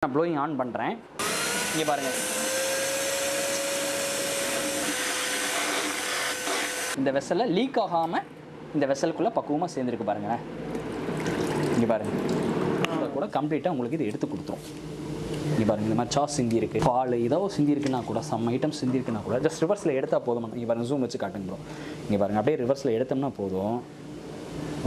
நான் blowing on பண்ணுறேன். இங்கே பாருங்கள், இந்த வெசலில் லீக் ஆகாமல் இந்த வெசலுக்குள்ளே பக்குவமாக சேர்ந்துருக்கு பாருங்களேன். இங்கே பாருங்கள், கூட கம்ப்ளீட்டாக உங்களுக்கு இது எடுத்து கொடுத்துரும். இங்கே பாருங்கள், இந்த மாதிரி சாஸ் சிந்தி இருக்குது, பால் ஏதோ சிந்தி இருக்குன்னா கூட, சம் ஐட்டம் சிந்தி இருக்குன்னா கூட ஜஸ்ட் ரிவர்ஸில் எடுத்தால் போதும். இங்கே பாருங்கள், ஜூம் வச்சு காட்டுங்க ப்ரோ. இங்கே பாருங்கள், அப்படியே ரிவர்ஸில் எடுத்தோம்னா போதும்.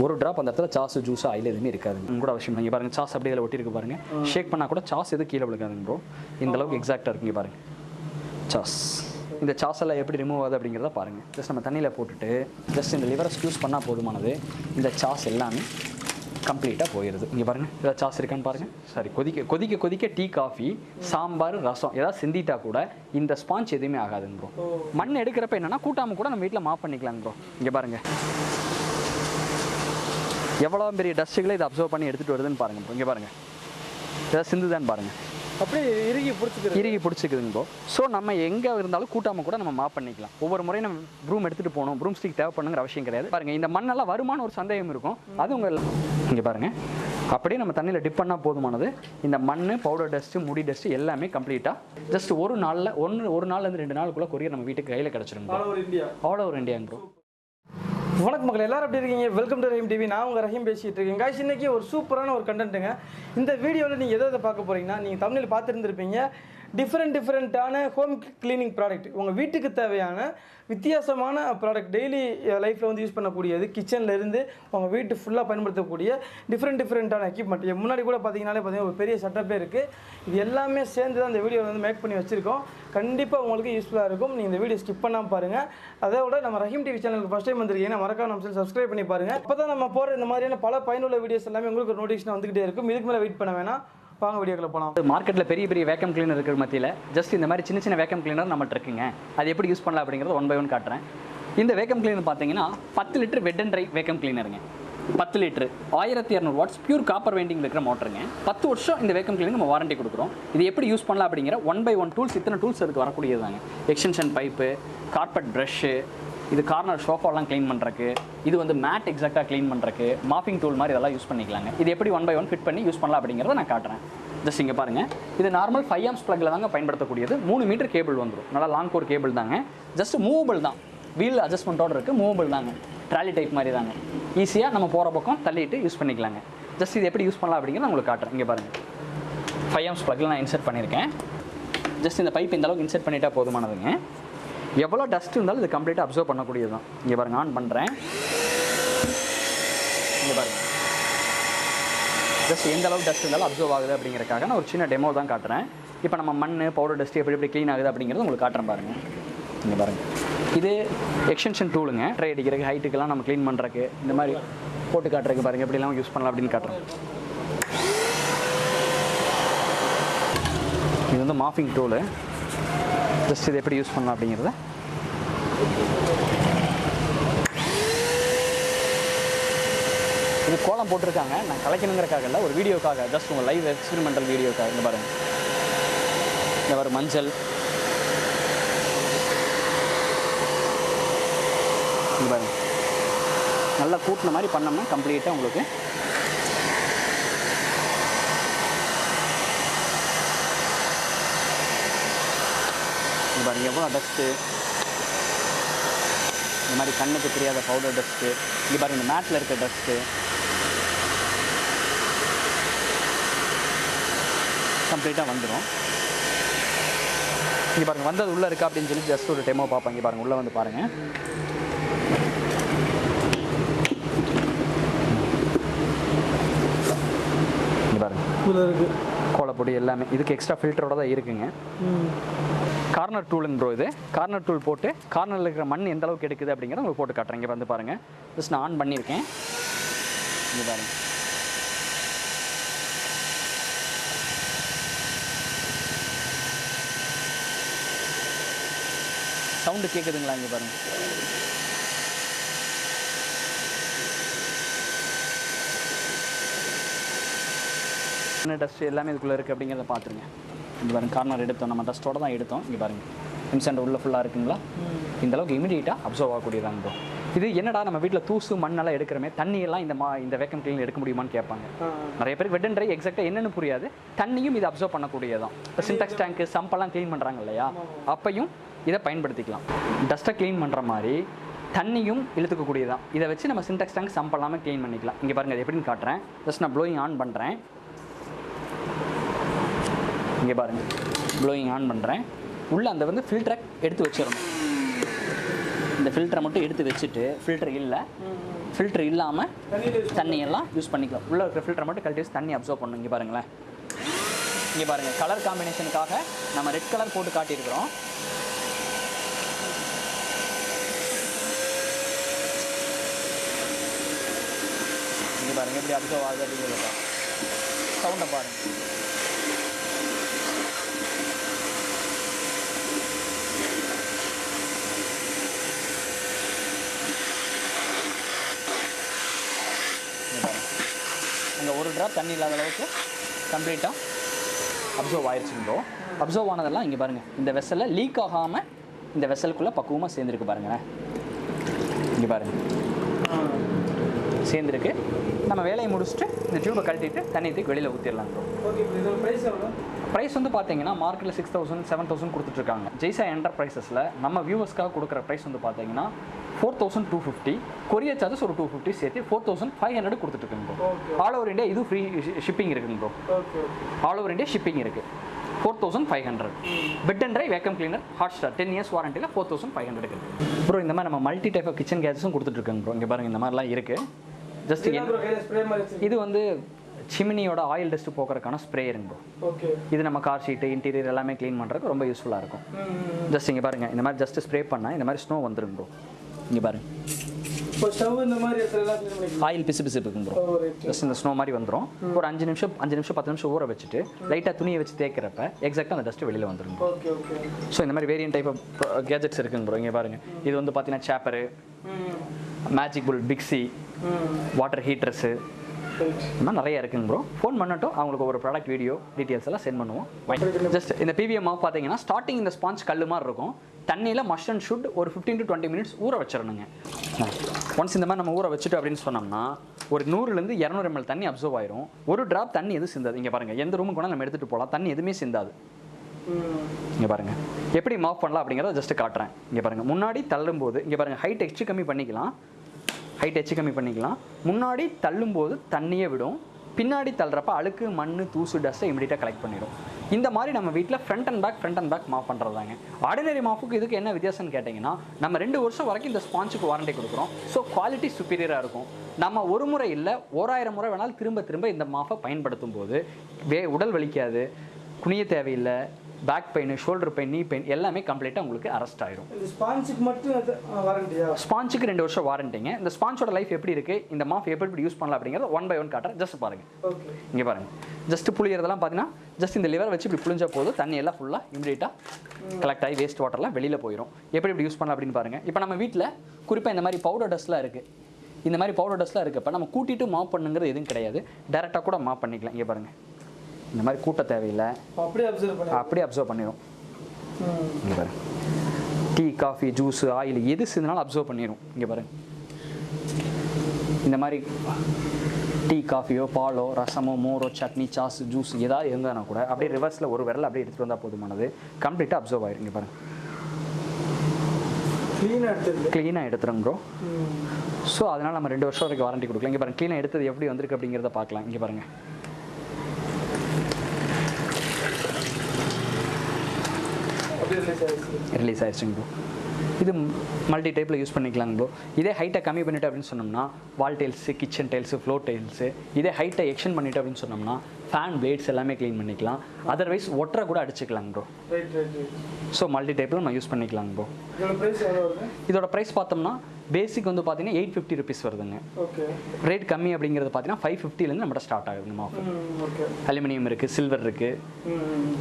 ஒரு ட்ராப் அந்த இடத்துல சாஸ் ஜூஸா ஆயில் எதுவுமே இருக்காது கூட அவசியம். இங்கே பாருங்கள், சாஸ் அப்படியே இதில் ஒட்டிருக்கு பாருங்கள். ஷேக் பண்ணால் கூட சாஸ் எதுவும் கீழே விழுக்காதுங்க ப்ரோ. இந்த அளவுக்கு எக்ஸாக்டாக இருக்குங்க பாருங்கள் சாஸ். இந்த சாஸ் எல்லாம் எப்படி ரிமூவ் ஆகுது அப்படிங்கிறத பாருங்கள். ஜஸ்ட் நம்ம தண்ணியில் போட்டுட்டு ஜஸ்ட் இந்த லிவரை ஸ்க்யூஸ் பண்ணால் போதுமானது. இந்த சாஸ் எல்லாமே கம்ப்ளீட்டாக போயிடுது. இங்கே பாருங்கள், ஏதாவது சாஸ் இருக்கான்னு பாருங்கள். சரி, கொதிக்க கொதிக்க கொதிக்க டீ, காஃபி, சாம்பார், ரசம் ஏதாவது சிந்திட்டா கூட இந்த ஸ்பாஞ்ச் எதுவுமே ஆகாதுங்க ப்ரோ. மண் எடுக்கிறப்ப என்னென்னா கூட்டாமல் கூட நம்ம வீட்டில் மாப் பண்ணிக்கலாங்க ப்ரோ. இங்கே பாருங்கள், எவ்வளோ பெரிய டஸ்ட்டுகளை இதை அப்சர்வ் பண்ணி எடுத்துகிட்டு வருதுன்னு பாருங்கள் ப்ரோ. இங்கே பாருங்கள், ஏதாவது சிந்துதான்னு பாருங்கள். அப்படியே இறுகி பிடிச்சிக்குதுங்க ப்ரோ. ஸோ நம்ம எங்கே இருந்தாலும் கூட்டாமல் கூட நம்ம மாப் பண்ணிக்கலாம். ஒவ்வொரு முறையும் நம்ம ப்ரூம் எடுத்துகிட்டு போகணும், ப்ரூம் ஸ்டிக் தேவைப்படுங்கிற அவசியம் கிடையாது. பாருங்கள், இந்த மண்ணெல்லாம் வருமான ஒரு சந்தேகம் இருக்கும். அது உங்கள் இங்கே பாருங்கள், அப்படியே நம்ம தண்ணியில் டிப் பண்ணால் போதுமானது. இந்த மண், பவுடர் டஸ்ட்டு, முடி டஸ்ட்டு எல்லாமே கம்ப்ளீட்டாக ஜஸ்ட் ஒரு நாளில் ஒரு நாள்லேருந்து 2 நாளுக்குள்ளே கொரியர் நம்ம வீட்டுக்கு கையில் கிடச்சிருங்க. ஆல் ஓவர் இந்தியாங்க ப்ரோ. வணக்கம் மக்கள், எல்லாரும் எப்படி இருக்கீங்க? Welcome to Rahim TV. நான் உங்கள் ரஹீம் பேசிகிட்டு இருக்கேன். காய்ஸ், இன்றைக்கி ஒரு சூப்பரான ஒரு கண்டென்ட்டுங்க. இந்த வீடியோவில் நீங்கள் எதை பார்க்க போகிறீங்கன்னா, நீங்கள் தமிழில் பார்த்துருந்துருப்பீங்க, டிஃப்ரெண்ட்டான ஹோம் கிளீனிங் ப்ராடக்ட். உங்கள் வீட்டுக்கு தேவையான வித்தியாசமான ப்ராடக்ட், டெய்லி லைஃப்பில் வந்து யூஸ் பண்ணக்கூடிய, கிச்சன்லேருந்து உங்கள் வீட்டு ஃபுல்லாக பயன்படுத்தக்கூடிய டிஃப்ரெண்ட்டான எக்யூப்மெண்ட். முன்னாடி கூட பார்த்தீங்கன்னா ஒரு பெரிய செட்டப்பே இருக்குது. இது எல்லாமே சேர்ந்து தான் இந்த வீடியோ வந்து மேக் பண்ணி வச்சுருக்கோம். கண்டிப்பாக உங்களுக்கு யூஸ்ஃபுல்லாக இருக்கும். நீங்கள் இந்த வீடியோ ஸ்கிப் பண்ணாமல் பாருங்கள். அதோட நம்ம ரஹீம் டிவி சேனலுக்கு ஃபஸ்ட் டைம் வந்திருக்கீங்கன்னா மறக்காம நம்ம சேனல் சப்ஸ்கிரைப் பண்ணி பாருங்கள். அப்போ தான் நம்ம போகிற இந்த மாதிரியான பல பயனுள்ள வீடியோஸ் எல்லாமே உங்களுக்கு நோட்டிஃபிகேஷன் வந்துகிட்டே இருக்கும். இதுக்கு மேலே வெயிட் பண்ண வேணாம், வாங்க வீடியோக்குள்ள போகலாம். மார்க்கெட்டில் பெரிய பெரிய வேக்கம் கிளீனர் இருக்கிற மத்தியில் ஜஸ்ட் இந்த மாதிரி சின்ன சின்ன வேக்கம் கிளீனர் நம்மகிட்ட இருக்குங்க. அது எப்படி யூஸ் பண்ணலாம் அப்படிங்கிறத 1 by 1 காட்டுறேன். இந்த வேக்கம் கிளீனர் பார்த்தீங்கன்னா 10 litre wet and dry vacuum கிளீனருங்க. 10 litre 1200 watts pure copper winding இருக்கிற மோட்டருங்க. 10 வருஷம் இந்த வேக்கம் கிளீனர் நம்ம வாரண்டி கொடுக்குறோம். இது எப்படி யூஸ் பண்ணலாம் அப்படிங்கிற 1 by 1 டூல்ஸ், இத்தனை டூல்ஸ் அதுக்கு வரக்கூடியதாங்க. எக்ஸ்டென்ஷன் பைப்பு, கார்பெட் ப்ரஷ்ஷு, இது கார்னர் ஷோஃபாலாம் க்ளீன் பண்ணுறக்கு, இது வந்து மேட் எக்ஸாக்டாக க்ளீன் பண்ணுறக்கு, மாப்பிங் டூல் மாதிரி இதெல்லாம் யூஸ் பண்ணிக்கலாங்க. இது எப்படி 1 by 1 ஃபிட் பண்ணி யூஸ் பண்ணலாம் அப்படிங்கிறத நான் காட்டுறேன். ஜஸ்ட் இங்கே பாருங்கள், இது நார்மல் 5 amps ப்ளக்கில் தாங்க பயன்படுத்தக்கூடியது. 3 மீட்டர் கேபிள் வந்துடும். நல்லா லாங் கோர் கேபிள் தாங்க. ஜஸ்ட் மூவபிள் தான், வீல் அட்ஜஸ்ட்மெண்ட்டோடு இருக்குது, மூவபிள் தாங்க. ட்ராலி டைப் மாதிரி தாங்க. ஈஸியாக நம்ம போகிற பக்கம் தள்ளிட்டு யூஸ் பண்ணிக்கலாங்க. ஜஸ்ட் இது எப்படி யூஸ் பண்ணலாம் அப்படிங்கிறத உங்களுக்கு காட்டுறேன். இங்கே பாருங்கள், 5 amps ப்ளக்கில் நான் இன்சர்ட் பண்ணியிருக்கேன். ஜஸ்ட் இந்த பைப் இந்த அளவுக்கு இன்சர்ட் பண்ணிட்டா போதுமானதுங்க. எவ்வளோ டஸ்ட் இருந்தாலும் இது கம்ப்ளீட்டாக அப்சர்வ் பண்ணக்கூடியது தான். இங்கே பாருங்கள், ஆன் பண்ணுறேன். இங்கே பாருங்கள், ஜஸ்ட் எந்த அளவுக்கு டஸ்ட் இருந்தாலும் அப்சர்வ் ஆகுது அப்படிங்கிறக்காக நான் ஒரு சின்ன டெமோ தான் காட்டுறேன். இப்போ நம்ம மண், பவுடர் டஸ்ட் எப்படி க்ளீன் ஆகுது அப்படிங்கிறது உங்களுக்கு காட்டுறேன் பாருங்கள். இங்கே பாருங்கள், இது எக்ஸ்டென்ஷன் டூலுங்க. ட்ரை அடிக்கிறதுக்கு, ஹைட்டுக்கெல்லாம் நம்ம க்ளீன் பண்ணுறக்கு, இந்த மாதிரி போட்டு காட்டுறதுக்கு பாருங்கள் எப்படிலாம் யூஸ் பண்ணலாம் அப்படின்னு காட்டுறேன். இது வந்து மாஃபிங் டூலு. ஜஸ்ட் இது எப்படி யூஸ் பண்ணலாம் அப்படிங்கிறத இது கோலம் போட்டிருக்காங்க. நான் கலைக்கணுங்கிறக்காக இல்லை, ஒரு வீடியோக்காக, ஜஸ்ட் உங்கள் லைவ் எக்ஸ்பெரிமெண்டல் வீடியோக்காக. இந்த பாருங்கள், இந்த ஒரு மஞ்சள், இந்த பாருங்கள், நல்லா கூட்டின மாதிரி பண்ணோம்னா கம்ப்ளீட்டாக உங்களுக்கு இந்த பாருங்கள் எவ்வளோ டஸ்ட்டு. இந்த மாதிரி கண்ணுக்கு தெரியாத பவுடர் டஸ்ட்டு, இங்கே பாருங்கள் இந்த மேட்டில் இருக்க டஸ்ட்டு கம்ப்ளீட்டாக வந்துடும். இங்கே பாருங்கள், வந்தது உள்ளே இருக்கா அப்படின்னு சொல்லி ஜஸ்ட் ஒரு டெமோ பார்ப்பேன். இங்கே பாருங்கள், உள்ளே வந்து பாருங்கள். இங்கே பாருங்கள், உள்ளே இருக்குது கோலப்பொடி எல்லாமே. இதுக்கு எக்ஸ்ட்ரா ஃபில்டரோட தான் இருக்குங்க. கார்னர் டூலுங்க ப்ரோ. இது கார்னர் டூல் போட்டு கார்னரில் இருக்கிற மண் எந்த அளவுக்கு எடுக்குது அப்படிங்கிறத உங்களுக்கு போட்டு காட்டுறேன். இங்கே வந்து பாருங்கள், ஜஸ்ட் நான் ஆன் பண்ணியிருக்கேன். இங்கே பாருங்கள், சவுண்டு கேட்குதுங்களா? இங்கே பாருங்கள், என்ன டஸ்ட் எல்லாமே இதுக்குள்ளே இருக்குது அப்படிங்கிறத பார்த்துருங்க. இங்கே பாருங்கள், கார்னர் எடுத்தோம், நம்ம டஸ்ட்டோடு தான் எடுத்தோம். இங்கே பாருங்கள், இன்சென்ட் உள்ளே ஃபுல்லாக இருக்குங்களா? இந்த அளவுக்கு இமீடியட்டாக அப்சர்வ் ஆகக்கூடியதாங்க ப்ரோ. இது என்னடா நம்ம வீட்டில் தூசு மண்ணெல்லாம் எடுக்கிறமே தண்ணியெல்லாம் இந்த வேக்கம் கிளீனர் எடுக்க முடியுமான்னு கேட்பாங்க. நிறைய பேருக்கு வெட் அண்ட் ட்ரை எக்ஸாக்டாக என்னென்னு புரியாது. தண்ணியும் இதை அப்சர்வ் பண்ணக்கூடியதான். இப்போ சின்டாக்ஸ் டேங்க்கு சம்பெல்லாம் க்ளீன் பண்ணுறாங்க இல்லையா, அப்பையும் இதை பயன்படுத்திக்கலாம். டஸ்ட்டை க்ளீன் பண்ணுற மாதிரி தண்ணியும் இழுத்துக்கக்கூடியதான். இதை வச்சு நம்ம சின்டாக்ஸ் டேங்க் சம்ப் எல்லாமே க்ளீன் பண்ணிக்கலாம். இங்கே பாருங்கள், அது எப்படின்னு காட்டுறேன். ஜஸ்ட் நான் ப்ளோயிங் ஆன் பண்ணுறேன். இங்கே பாருங்கள், ப்ளோயிங் ஆன் பண்ணுறேன். உள்ளே அந்த வந்து ஃபில்டரை எடுத்து வச்சிடணும். இந்த ஃபில்டரை மட்டும் எடுத்து வச்சுட்டு ஃபில்டர் இல்லாமல் தண்ணியெல்லாம் யூஸ் பண்ணிக்கலாம். உள்ளே இருக்கிற ஃபில்டரை மட்டும் கழட்டி வச்சு தண்ணி அப்சர்வ் பண்ணணும். இங்கே பாருங்களேன், இங்கே பாருங்கள், கலர் காம்பினேஷனுக்காக நம்ம ரெட் கலர் போட்டு காட்டியிருக்கிறோம். இங்கே பாருங்கள் எப்படி அப்சர்வ் ஆகுது அப்படிங்கிறத சவுண்டை பாருங்கள். அங்கே ஒரு ட்ராப் தண்ணி இல்லாத அளவுக்கு கம்ப்ளீட்டாக அப்சர்வ் ஆயிடுச்சுங்களோ. அப்சர்வ் ஆனதெல்லாம் இங்கே பாருங்கள், இந்த வெசலில் லீக் ஆகாமல் இந்த வெசலுக்குள்ளே பக்குவமாக சேர்ந்துருக்கு பாருங்களேன். இங்கே பாருங்கள் சேர்ந்துருக்கு. நம்ம வேலையை முடிச்சுட்டு இந்த டியூபை கழட்டிட்டு தண்ணியத்துக்கு வெளியில் ஊற்றிடலாம். ப்ரைஸ் வந்து பார்த்தீங்கன்னா மார்க்கெட்டில் 6,000 7,000 கொடுத்துட்ருக்காங்க. ஜெய்சா என்டர்பிரைசஸில் நம்ம வியூவர்ஸ்க்காக கொடுக்குற ப்ரைஸ் வந்து பார்த்தீங்கன்னா 4,250. கொரியர் சார்ஜஸ் ஒரு 250 சேர்த்து 4,500 கொடுத்துட்ருக்குங்க ப்ரோ. ஆல் ஓவர் இந்தியா இது ஃப்ரீ ஷிப்பிங் இருக்குங்க bro. All over India shipping இருக்குது. 4,500. Wet and dry vacuum cleaner hot star 10 years வாரண்டியில் 4,500 இருக்குது ப்ரோ. இந்த மாதிரி நம்ம மல்டி டைப் ஆஃப் கிச்சன் கேஜஸும் கொடுத்துட்ருக்காங்க ப்ரோ. இங்கே பாருங்கள், இந்த மாதிரிலாம் இருக்குது. ஜஸ்ட் இது வந்து சிமினியோட ஆயில் டஸ்ட் போக்குறதுக்கான ஸ்ப்ரேயருங்க ப்ரோ. இது நம்ம கார் ஷீட்டு இன்டீரியர் எல்லாமே க்ளீன் பண்ணுறதுக்கு ரொம்ப யூஸ்ஃபுல்லாக இருக்கும். ஜஸ்ட் இங்கே பாருங்கள், இந்த மாதிரி ஜஸ்ட் ஸ்ப்ரே பண்ணால் இந்த மாதிரி ஸ்னோ வந்துடும் ப்ரோ. இங்கே பாருங்கள், ஆயில் பிசு இருக்குங்க ப்ரோ. ஜஸ்ட் இந்த ஸ்னோ மாதிரி வந்துடும். ஒரு 5 நிமிஷம் 10 நிமிஷம் ஊற வச்சுட்டு லைட்டாக துணியை வச்சு தேய்க்கிறப்ப எக்ஸாக்டாக அந்த டஸ்ட்டு வெளியில் வந்துடும். ஸோ இந்த மாதிரி வேரியன்ட் டைப் ஆஃப் கேஜெட்ஸ் இருக்குங்க ப்ரோ. இங்கே பாருங்கள், இது வந்து பார்த்தீங்கன்னா சேப்பரு, மேஜிக் புல், பிக்ஸி, வாட்டர் ஹீட்டர்ஸு, இந்த மாதிரி நிறைய இருக்குங்க ப்ரோ. ஃபோன் பண்ணட்டும், அவங்களுக்கு ஒரு ப்ராடக்ட் வீடியோ டீட்டெயில்ஸ் எல்லாம் சென்ட் பண்ணுவோம். ஜஸ்ட் இந்த பிவிஎம் மாவு பார்த்தீங்கன்னா ஸ்டார்டிங் இந்த ஸ்பாஞ்ச் கல் மாதிரி இருக்கும். தண்ணியில் மஸ்ட் அண்ட் ஷுட் ஒரு 15 to 20 மினிட்ஸ் ஊற வச்சிடணுங்க. ஒன்ஸ் இந்த மாதிரி நம்ம ஊற வச்சுட்டு அப்படின்னு சொன்னோம்னா ஒரு 100 to 200 ml தண்ணி அப்சர்வ் ஆயிரும். ஒரு ட்ராப் தண்ணி எதுவும் சிந்தாது. இங்கே பாருங்கள், எந்த ரூமுக்கு வேணால் நம்ம எடுத்துகிட்டு போகலாம், தண்ணி எதுவுமே சிந்தாது. இங்கே பாருங்கள் எப்படி மாஃப் பண்ணலாம் அப்படிங்கிறத ஜஸ்ட் காட்டுறேன். இங்கே பாருங்கள், முன்னாடி தள்ளும்போது இங்கே பாருங்கள் ஹைட் எச்சு கம்மி பண்ணிக்கலாம். முன்னாடி தள்ளும்போது தண்ணியே விடும், பின்னாடி தள்ளுறப்ப அழுக்கு மண் தூசு டஸ்ட்டை இமீடியட்டாக கலெக்ட் பண்ணிடும். இந்த மாதிரி நம்ம வீட்டில் ஃப்ரண்ட் அண்ட் பேக் மாஃப் பண்ணுறதாங்க. ஆர்டினரி மாஃபுக்கு இதுக்கு என்ன வித்தியாசம்னு கேட்டிங்கன்னா நம்ம 2 வருஷம் வரைக்கும் இந்த ஸ்பாஞ்சுக்கு வாரண்டி கொடுக்குறோம். ஸோ குவாலிட்டி சுப்பீரியராக இருக்கும். நம்ம ஒரு முறை இல்லை 1000 முறை வேணாலும் திரும்ப இந்த மாஃபை பயன்படுத்தும் போது உடல் வலிக்காது, குனிய தேவையில்லை, பேக் பெயின், ஷோல்டர் பெயின், நீ பெயின் எல்லாமே கம்ப்ளீட்டாக உங்களுக்கு அரெஸ்ட் ஆயிரும். இந்த ஸ்பாஞ்சுக்கு மட்டும் வாரண்டியா? ஸ்பாஞ்சுக்கு 2 வருஷம் வாரண்டிங்க. இந்த ஸ்பாஞ்சோட லைஃப் எப்படி இருக்குது, இந்த மாஃப் எப்படி யூஸ் பண்ணலாம் அப்படிங்கிறத 1 by 1 காட்டுறேன். ஜஸ்ட் பாருங்கள். இங்கே பாருங்கள், ஜஸ்ட் புளியறதெல்லாம் பார்த்தீங்கன்னா ஜஸ்ட் இந்த லிவர் வச்சு இப்படி புளிஞ்சா போதும், தண்ணி எல்லாம் ஃபுல்லாக இமீடியட்டாக கலெக்ட் ஆகி வேஸ்ட் வாட்டர்லாம் வெளியில் போயிடும். எப்படி யூஸ் பண்ணலாம் அப்படின்னு பாருங்கள். இப்போ நம்ம வீட்டில் குறிப்பாக இந்த மாதிரி பவுடர் டஸ்ட்லாம் இருக்குது. இந்த மாதிரி பவுடர் டஸ்ட்லாம் இருக்கப்போ நம்ம கூட்டிட்டு மாப் பண்ணுங்கிறது எதுவும் கிடையாது, டேரெக்டாக கூட மாப் பண்ணிக்கலாம். இங்கே பாருங்கள், இந்த மாதிரி கூட்ட தேவையில்லை, அப்படியே அப்சர்வ் பண்ணிடும். இங்கே பாருங்க, டீ காஃபி ஜூஸ் ஆயில் எது சேர்ந்தாலும் அப்சர்வ் பண்ணிடும். இங்கே பாருங்க, இந்த மாதிரி டீ காஃபியோ பாலோ ரசமோ மோரோ சட்னி சாஸ் ஜூஸ் ஏதாவது இருந்தால் கூட அப்படியே ரிவர்ஸில் ஒரு விரல் அப்படியே எடுத்துகிட்டு வந்தால் போதுமானது, கம்ப்ளீட்டாக அப்சர்வ் ஆயிடும். இங்கே பாருங்க, க்ளீனாக எடுத்துருங்க ப்ரோ. ஸோ அதனால் நம்ம 2 வருஷம் வரைக்கும் வாரண்டி கொடுக்கலாம். இங்கே பாருங்கள், க்ளீனாக எடுத்தது எப்படி வந்திருக்கு அப்படிங்கிறத பார்க்கலாம். இங்கே பாருங்கள், ரிலீஸ் ஆயிடுச்சுங்க ப்ரோ. இது மல்டி டைப்பில் யூஸ் பண்ணிக்கலாங்க ப்ரோ. இதே ஹைட்டை கம்மி பண்ணிட்டு அப்படின்னு சொன்னோம்னா வால் tiles, kitchen tiles, floor tiles, இதே ஹைட்டை எக்ஸ்டெண்ட் பண்ணிட்டு அப்படின்னு சொன்னோம்னா ஃபேன் பிளேட்ஸ் எல்லாமே க்ளீன் பண்ணிக்கலாம். அதர்வைஸ் ஒட்டரை கூட அடிச்சுக்கலாங்க ப்ரோ. ஸோ மல்டி டைப்பில் நம்ம யூஸ் பண்ணிக்கலாங்க ப்ரோ. இதோட ப்ரைஸ் பார்த்தோம்னா பேசிக் வந்து பார்த்தீங்கன்னா 850 rupees வருதுங்க. ரேட் கம்மி அப்படிங்கிறது பார்த்தீங்கன்னா 550 நம்மகிட்ட ஸ்டார்ட் ஆகுதுங்க மாஃப். அலுமினியம் இருக்குது, சில்வர் இருக்குது.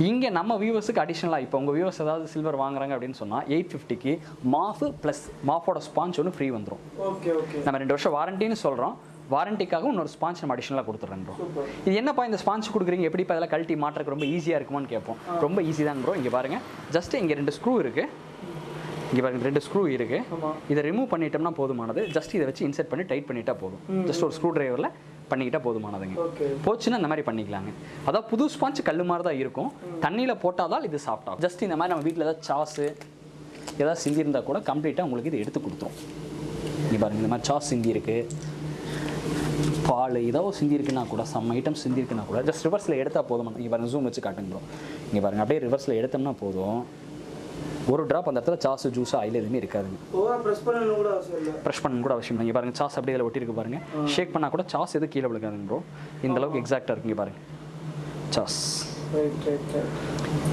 இங்கே நம்ம வியூவர்ஸுக்கு அடிஷ்னலாக இப்போ உங்கள் வியூவர்ஸ் ஏதாவது சில்வர் வாங்குறாங்க அப்படின்னு சொன்னால் 850க்கு மாஃபு ப்ளஸ் மாஃபோட ஸ்பாஞ்ச் ஒன்று ஃப்ரீ வந்துடும். நம்ம 2 வருஷம் வாரண்டின்னு சொல்கிறோம், வாரண்டிக்காக இன்னொரு ஸ்பாஞ்ச் நம்ம அடிஷனலாக கொடுத்துட்றேன் ப்ரோ. இது என்னப்பா இந்த ஸ்பாஞ்ச் கொடுக்குறீங்க, எப்படி இப்போ அதெல்லாம் கழட்டி மாட்டுறதுக்கு ரொம்ப ஈஸியாக இருக்குமான்னு கேட்போம். ரொம்ப ஈஸி தான் ப்ரோ. இங்கே பாருங்கள், ஜஸ்ட்டு இங்கே 2 ஸ்க்ரூ இருக்குது. இங்கே பாருங்க 2 ஸ்க்ரூ இருக்கு. ஆமா. இதை ரிமூவ் பண்ணிட்டோம்னா போதுமானது. ஜஸ்ட் இதை வச்சு இன்செர்ட் பண்ணி டைட் பண்ணிட்டா போதும். ஜஸ்ட் ஒரு ஸ்க்ரூ டிரைவரில் பண்ணிக்கிட்டா போதுமானதுங்க. போச்சுன்னா இந்த மாதிரி பண்ணிக்கலாங்க. அதாவது புது ஸ்பாஞ்ச் கல் மாதிரி தான் இருக்கும். தண்ணியில் போட்டால் தான் இது சாஃப்டாகும். ஜஸ்ட் இந்த மாதிரி நம்ம வீட்டில் ஏதாவது சாஸு ஏதாவது சிந்தி இருந்தால் கூட கம்ப்ளீட்டாக உங்களுக்கு இது எடுத்து கொடுத்துரும். இங்கே பாருங்க இந்த மாதிரி சாஸ் சிந்தி இருக்கு, பால் ஏதாவது சிந்தி இருக்குன்னா கூட சம் ஐட்டம் சிந்தி இருக்குன்னா கூட ஜஸ்ட் ரிவர்ஸில் எடுத்தால் போதும். இங்கே பாருங்க ஜூம் வச்சு காட்டுங்க. இங்கே பாருங்க அப்படியே ரிவர்ஸில் எடுத்தோம்னா போதும். ஒரு ட்ராப் அந்த இடத்துல சாஸ் ஜூஸ் ஆயில் எதுவுமே இருக்காதுங்க. ப்ரெஷ் பண்ணணும் கூட அவசியம் இல்லை. இங்கே பாருங்க சாஸ் அப்படியே இதில் ஒட்டிருக்கு பாருங்க. ஷேக் பண்ணால் கூட சாஸ் எதுவும் கீழே விழுக்காதுங்க ப்ரோ. இந்த அளவுக்கு எக்ஸாக்டாக இருக்குங்க பாருங்க. சாஸ்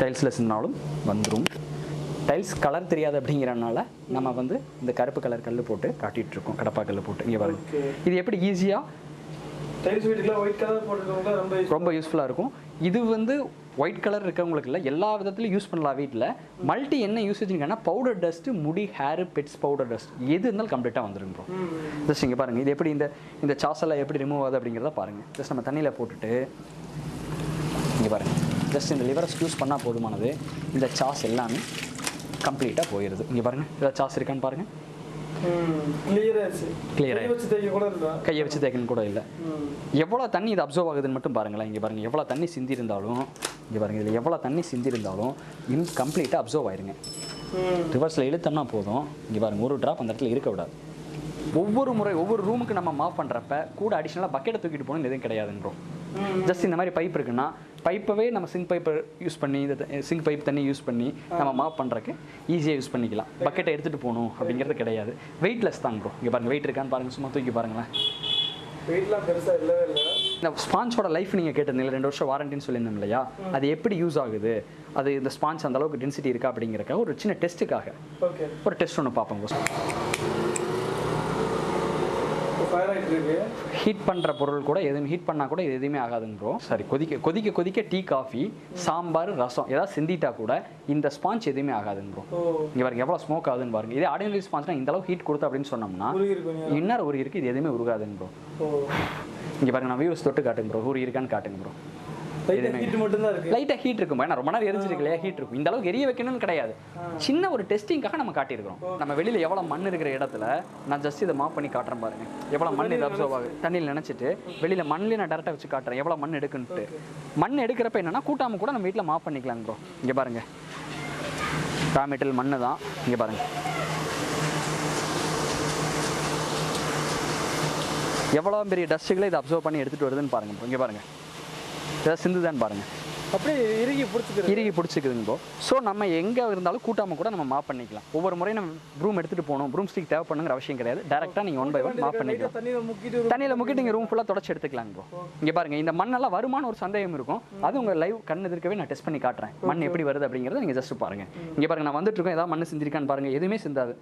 டைல்ஸில் சிந்தினாலும் வந்துடும். டைல்ஸ் கலர் தெரியாது அப்படிங்கிறனால நம்ம வந்து இந்த கருப்பு கலர் கல் போட்டு காட்டிகிட்டு இருக்கோம், கடப்பா கல் போட்டு. இங்கே பாருங்க இது எப்படி ஈஸியாக டைல்ஸ் வீட்டுக்குலாம் ஒயிட் கலர் போட்டுருக்கவங்க ரொம்ப யூஸ்ஃபுல்லாக இருக்கும். இது வந்து ஒயிட் கலர் இருக்கவங்களுக்கு இல்லை, எல்லா விதத்துலையும் யூஸ் பண்ணலாம். வீட்டில் மல்டி என்ன யூசேஜ்னா பவுடர் டஸ்ட்டு, முடி, ஹேரு, பெட்ஸ் பவுடர் டஸ்ட் எது இருந்தாலும் கம்ப்ளீட்டாக வந்துடும் ப்ரோ. ஜஸ்ட் இங்கே பாருங்கள் இது எப்படி இந்த சாஸெல்லாம் எப்படி ரிமூவ் ஆகுது அப்படிங்கிறத பாருங்கள். ஜஸ்ட் நம்ம தண்ணியில் போட்டுட்டு இங்கே பாருங்கள் ஜஸ்ட் இந்த லிவரை யூஸ் பண்ணால் போதுமானது. இந்த சாஸ் எல்லாமே கம்ப்ளீட்டாக போயிடுது. இங்கே பாருங்கள் இதில் சாஸ் இருக்கான்னு பாருங்கள். கிளியராக கையை வச்சு தேய்க்கணும் கூட இல்லை. எவ்வளோ தண்ணி இது அப்சர்வ் ஆகுதுன்னு மட்டும் பாருங்களேன். இங்கே பாருங்கள் எவ்வளோ தண்ணி சிந்தி இருந்தாலும், இங்கே பாருங்கள் இதில் எவ்வளோ தண்ணி சிந்தி இருந்தாலும் கம்ப்ளீட்டாக அப்சர்வ் ஆயிருங்க. ரிவர்ஸில் இழுத்தோம்னா போதும். இங்கே பாருங்கள் ஒரு ட்ராப் அந்த இடத்துல இருக்க விடாது. ஒவ்வொரு ரூமுக்கு நம்ம மாப் பண்ணுறப்ப கூட அடிஷ்னலாக பக்கெட்டை தூக்கிட்டு போகணும்னு எதுவும் கிடையாதுங்க ப்ரோ. ஜஸ்ட் இந்த மாதிரி பைப் இருக்குன்னா பைப்பவே நம்ம சிங்க் பைப்பை யூஸ் பண்ணி இந்த சிங்க் பைப் தண்ணி யூஸ் பண்ணி நம்ம மாப் பண்ணுறக்கு ஈஸியாக யூஸ் பண்ணிக்கலாம். பக்கெட்டை எடுத்துகிட்டு போகணும் அப்படிங்கிறது கிடையாது. வெயிட்லெஸ் தான் ப்ரோ. இங்கே பாருங்கள் வெயிட் இருக்கான்னு பாருங்கள், சும்மா தூக்கி பாருங்களேன். வெயிட்லாம் பெருசாக இல்லவே இல்லை. இந்த ஸ்பான்ஸோட லைஃப் நீங்கள் கேட்டிருந்தீங்க 2 வருஷம் வாரண்டின்னு சொல்லியிருந்தோம் இல்லையா, அது எப்படி யூஸ் ஆகுது, அது இந்த ஸ்பான்ஸ் அந்த அளவுக்கு டென்சிட்டி இருக்கா அப்படிங்கிறக்க ஒரு சின்ன டெஸ்ட்டுக்காக ஒரு டெஸ்ட் ஒன்று பார்ப்போம். ஹீட் பண்ணுற பொருள் கூட எதுவும் ஹீட் பண்ணால் கூட இது எதுவுமே ஆகாதுங்க ப்ரோ. சரி கொதிக்க டீ, காஃபி, சாம்பார், ரசம் ஏதாவது சிந்திட்டா கூட இந்த ஸ்பாஞ்ச் எதுவுமே ஆகாதுங்க ப்ரோ. இங்கே பாருங்க எவ்வளோ ஸ்மோக் ஆகுதுன்னு பாருங்க. இதே ஆர்டினரி ஸ்பான்ஸ்னா இந்த அளவுக்கு ஹீட் கொடுத்தா அப்படின்னு சொன்னோம்னா இன்னொரு ஒரு இருக்குது, இது எதுவுமே உருகாதுங்க ப்ரோ. இங்கே பாருங்க நான் வியூஸ் தொட்டு காட்டுங்க ப்ரோ, ஊர் இருக்கான்னு காட்டுங்க ப்ரோ. லைட்டாக ஹீட் இருக்கும், ஏன்னா ரொம்ப நேரம் எரிஞ்சிருக்கு இல்லையா, ஹீட் இருக்கும். இந்த அளவுக்கு எரிய வைக்கணும்னு கிடையாது, சின்ன ஒரு டெஸ்டிங்காக நம்ம காட்டியிருக்கிறோம். நம்ம வெளியில் எவ்வளோ மண் இருக்கிற இடத்துல நான் ஜஸ்ட் இதை மாப் பண்ணி காட்டுறேன் பாருங்க. எவ்வளோ மண் இது அப்சர்வ் ஆகுது தண்ணியில் நினச்சிட்டு வெளியில் மண்ணில் நான் டேரெக்டாக வச்சு காட்டுறேன் எவ்வளோ மண் எடுக்குன்ட்டு. மண் எடுக்கிறப்ப என்னன்னா கூட்டாமல் கூட நம்ம வீட்டில் மாப் பண்ணிக்கலாங்க ப்ரோ. இங்கே பாருங்க ரா மெட்டீரியல் மண்ணு தான். இங்கே பாருங்க எவ்வளோ பெரிய டஸ்ட்டுகளை இதை அப்சர்வ் பண்ணி எடுத்துகிட்டு வருதுன்னு பாருங்க ப்ரோ. இங்கே பாருங்க ஏதாவது சிந்துதான்னு பாருங்கள், அப்படியே இறுகி பிடிச்சிக்குதுங்க ப்ரோ. ஸோ நம்ம எங்கே இருந்தாலும் கூட்டாமல் கூட நம்ம மாப் பண்ணிக்கலாம். ஒவ்வொரு முறையும் நம்ம ப்ரூம் எடுத்துகிட்டு போகணும், ப்ரூம் ஸ்டிக் தேவைப்படுங்கிற அவசியம் கிடையாது. டேரெக்டாக நீங்கள் 1 by 1 மாப் பண்ணிக்கலாம். தண்ணியில் முக்கிட்டு நீங்கள் ரூம் ஃபுல்லாக தொடச்சி எடுத்துக்கலாம் ப்ரோ. இங்கே பாருங்கள் இந்த மண்ணெல்லாம் வருமான ஒரு சந்தேகம் இருக்கும், அது உங்கள் லைவ் கண் எதிர்க்கவே நான் டெஸ்ட் பண்ணி காட்டுறேன். மண் எப்படி வருது அப்படிங்கிறத நீங்கள் ஜஸ்ட் பாருங்கள். இங்கே பாருங்கள் நான் வந்துட்டு இருக்கோம், ஏதாவது மண் சிந்திருக்கான்னு பாருங்கள், எதுவுமே சிந்தாது.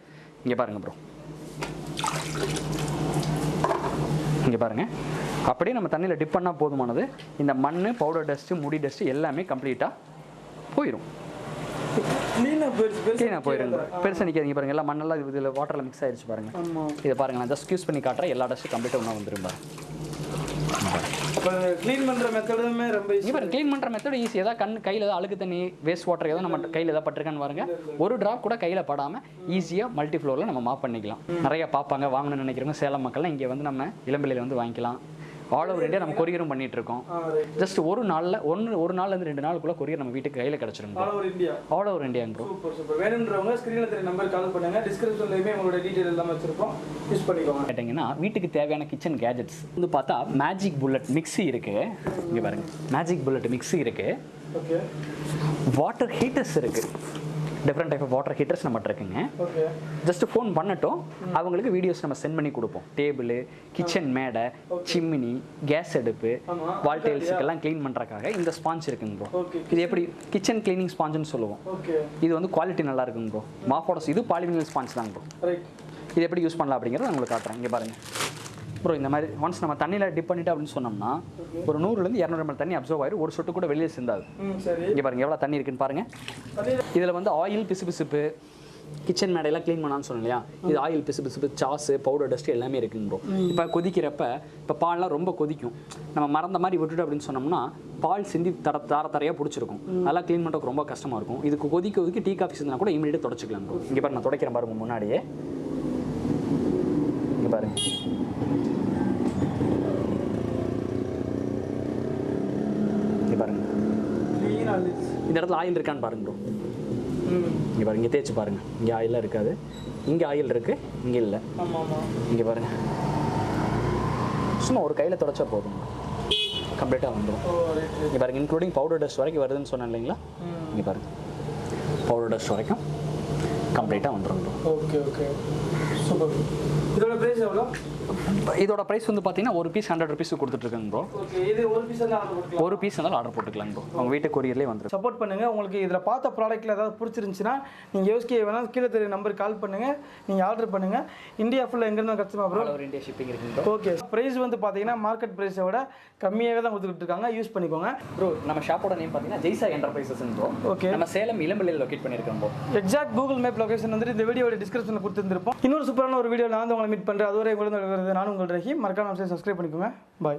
இங்கே பாருங்கள் ப்ரோ, இங்கே பாருங்கள் அப்படியே நம்ம தண்ணியில் டிப் பண்ணால் போதுமானது. இந்த மண், பவுடர் டஸ்ட்டு, முடி டஸ்ட்டு எல்லாமே கம்ப்ளீட்டாக போயிடும். க்ளீனாக போயிடும். பெருசாக நிற்காதீங்க பாருங்கள், எல்லா மண்ணெல்லாம் இதில் வாட்டரில் மிக்ஸ் ஆகிடுச்சு பாருங்கள். இதை பாருங்கள் நான் ஜஸ்ட் யூஸ் பண்ணி காட்டுறேன், எல்லா டஸ்ட்டும் கம்ப்ளீட்டாக ஒன்றா வந்துடும் பாருங்கள். க்ளீன் பண்ணுற மெத்தடுமே ரொம்ப ஈஸி. இப்போ க்ளீன் பண்ணுற மெத்தட் ஈஸி. ஏதாவது கையில் ஏதாவது அழுக்கு தண்ணி, வேஸ்ட் வாட்டர் ஏதாவது நம்ம கையில் ஏதாவது பட்டிருக்கான்னு பாருங்க, ஒரு ட்ராப் கூட கையில் படாமல் ஈஸியாக மல்டி ஃப்ளோரில் நம்ம மாப் பண்ணிக்கலாம். நிறைய பார்ப்பாங்க வாங்கணும்னு நினைக்கிறவங்க சேலம் மக்கள்லாம் இங்கே வந்து நம்ம இளம்பிள்ளையில் வந்து வாங்கிக்கலாம். ஆல் ஓவர் இந்தியா நம்ம கொரியரும் பண்ணிட்டு இருக்கோம். ஜஸ்ட் ஒரு நாள்லேருந்து 2 நாளுக்குள்ள கொரியர் நம்ம வீட்டுக்கு கையில் கிடச்சிரும். All over India bro. வேணுன்றவங்க ஸ்க்ரீனில் தெரிய நம்பர் கால் பண்ணுங்க, டிஸ்கிரிப்ஷன்லையுமே உங்களோட டீட்டெயில் எல்லாமே வச்சிருப்போம், யூஸ் பண்ணிக்கோங்க. கேட்டிங்கன்னா வீட்டுக்கு தேவையான கிச்சன் கேஜெட்ஸ் வந்து பார்த்தா மேஜிக் புல்லட் மிக்ஸி இருக்கு. இங்கே பாருங்க மேஜிக் புல்லட் மிக்ஸி இருக்கு. ஓகே, வாட்டர் ஹீட்டர்ஸ் இருக்கு. Different type of water heaters நம்மகிட்ட இருக்குங்க. ஜஸ்ட் ஃபோன் பண்ணட்டும், அவங்களுக்கு வீடியோஸ் நம்ம சென்ட் பண்ணி கொடுப்போம். டேபிள், கிச்சன் மேடை, சிம்மினி, கேஸ் அடுப்பு, வால் டைல்ஸுக்கெல்லாம் க்ளீன் பண்ணுறக்காக இந்த ஸ்பாஞ்ச் இருக்குங்க ப்ரோ. இது எப்படி கிச்சன் கிளீனிங் ஸ்பாஞ்சுன்னு சொல்லுவோம். இது வந்து குவாலிட்டி நல்லா இருக்குங்க ப்ரோ. மாஃபோட இது பாலிவினில் ஸ்பாஞ்ச் தான் ப்ரோ. இது எப்படி யூஸ் பண்ணலாம் அப்படிங்கிறத உங்களுக்கு காட்டுறேன். இங்கே பாருங்கள் ப்ரோ, இந்த மாதிரி ஒன்ஸ் நம்ம தண்ணியில் டிப் பண்ணிட்டு அப்படின்னு சொன்னோம்னா ஒரு 100-200 ml தண்ணி அப்சர்வ் ஆயிரும், ஒரு சொட்டு கூட வெளியே சிந்தாது. இங்கே பாருங்கள் எவ்வளோ தண்ணி இருக்குன்னு பாருங்கள். இதில் வந்து ஆயில், பிசுபிசுப்பு, கிச்சன் மேடையெல்லாம் க்ளீன் பண்ணான்னு சொன்னேன் இல்லையா, இது ஆயில் பிசு சாஸு பவுடர் டஸ்ட் எல்லாமே இருக்குங்க ப்ரோ. இப்போ கொதிக்கிறப்ப இப்போ பால்லாம் ரொம்ப கொதிக்கும், நம்ம மறந்த மாதிரி விட்டுட்டு அப்படின்னு சொன்னோம்னா பால் சிந்தி தரையாக பிடிச்சிருக்கும், அதெல்லாம் க்ளீன் பண்ணுறதுக்கு ரொம்ப கஷ்டமாக இருக்கும். இதுக்கு கொதிக்க டீ காஃபி சிந்தினா கூட இமீடியட்டாக தொடச்சிக்கலாம் ப்ரோ. இங்கே பாருங்க, நான் துடைக்கிறேன் பாருங்க முன்னாடியே. இங்கே பாருங்க, இங்கே பாருங்க, இந்த இடத்துல ஆயில் இருக்கான்னு பாருங்க ப்ரோ. இங்கே பாருங்க, இங்கே தேய்ச்சி பாருங்க, இங்கே ஆயிலாம் இருக்காது, இங்கே ஆயில் இருக்கு, இங்கே இல்லை. இங்கே பாருங்க, சும்மா ஒரு கையில் தொடச்சா போதும், கம்ப்ளீட்டாக வந்துடும். இங்கே பாருங்க, இன்க்ளூடிங் பவுடர் டஸ்ட் வரைக்கும் வருதுன்னு சொன்னேன் இல்லைங்களா, இங்கே பாருங்க பவுடர் டஸ்ட் வரைக்கும் கம்ப்ளீட்டாக வந்துடும். Okay okay super. இதோட பிரைஸ் எவ்வளோ? இதோட ப்ரைஸ் வந்து பார்த்தீங்கன்னா ஒரு பீஸ் 100 ருபீஸ் கொடுத்துட்ருக்காங்க ப்ரோ. ஓகே, இது ஒரு பீஸ் வந்து ஆர்டர் போட்டுக்கலாம். ஒரு பீஸ் இருந்தாலும் ஆர்டர் போட்டுக்கலாம் ப்ரோ, அவங்க வீட்டு கொரியர்லேயே வந்துடும். சப்போர்ட் பண்ணுங்க. உங்களுக்கு இதில் பார்த்த ப்ராடக்ட்டில் ஏதாவது பிடிச்சிருந்துச்சுன்னா நீங்கள் யோசிக்க வேணால் கீழே தெரிய நம்பருக்கு கால் பண்ணுங்கள், நீங்கள் ஆர்டர் பண்ணுங்கள். இந்தியா ஃபுல்லாக எங்கேருந்து கஸ்டமர் ப்ரோ? ஒரு இந்தியா ஷிப்பிங் இருக்குங்க. ஓகே, ப்ரைஸ் வந்து பார்த்தீங்கன்னா மார்க்கெட் ப்ரைஸை விட கம்மியாகவே தான் கொடுத்துட்டு இருக்காங்க, யூஸ் பண்ணிக்கோங்க ப்ரோ. நம்ம ஷாப்போட நேம் பார்த்தீங்கன்னா ஜெய்சா என்டர்பிரைசஸ் ப்ரோ. ஓகே, நம்ம சேலம் இளம்பிள்ளையில் லொக்கேட் பண்ணியிருக்கோம் bro. Exact Google map location வந்து இந்த வீடியோட டிஸ்கிரிப்ஷனில் கொடுத்துருப்போம். இன்னொரு சூப்பரான ஒரு வீடியோ நான் வந்து உங்களை மீட் பண்ணுறேன். அதுவரை உங்களை நானும் உங்கள் ரஹீம். மறக்காம சப்ஸ்கிரைப் பண்ணிக்கோங்க. பாய்.